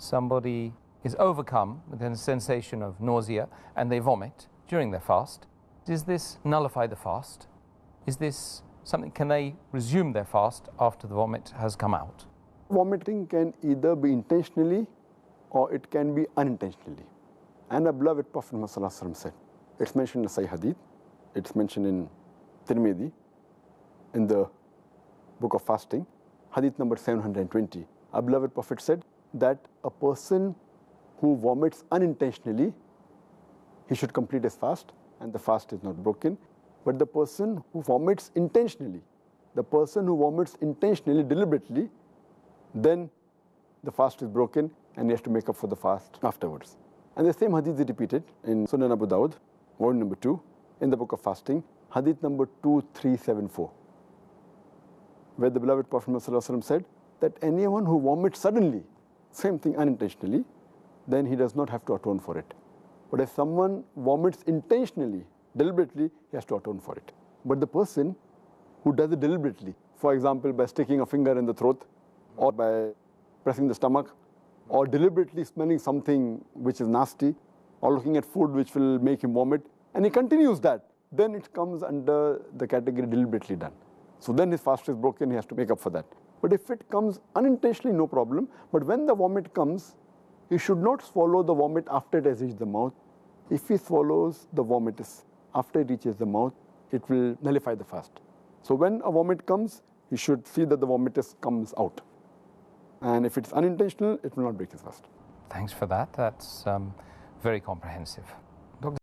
somebody is overcome with a sensation of nausea and they vomit during their fast, does this nullify the fast? Is this something, can they resume their fast after the vomit has come out? Vomiting can either be intentionally or it can be unintentionally. And our beloved Prophet Muhammad said, it's mentioned in Sahih Hadith, it's mentioned in Tirmidhi, in the book of fasting, Hadith number 720. Our beloved Prophet said that a person who vomits unintentionally, he should complete his fast and the fast is not broken. But the person who vomits intentionally, deliberately, then the fast is broken and he has to make up for the fast afterwards. And the same hadith is repeated in Sunan Abu Dawud, volume number 2, in the book of fasting, hadith number 2374, where the beloved Prophet ﷺ said that anyone who vomits suddenly, same thing unintentionally, then he does not have to atone for it. But if someone vomits intentionally, deliberately, he has to atone for it. But the person who does it deliberately, for example, by sticking a finger in the throat, or by pressing the stomach, or deliberately smelling something which is nasty, or looking at food which will make him vomit, and he continues that, then it comes under the category deliberately done. So then his fast is broken, he has to make up for that. But if it comes unintentionally, no problem. But when the vomit comes, he should not swallow the vomit after it has reached the mouth. If he swallows the vomit after it reaches the mouth, it will nullify the fast. So when a vomit comes, he should see that the vomitus comes out. And if it's unintentional, it will not break his fast. Thanks for that. That's very comprehensive.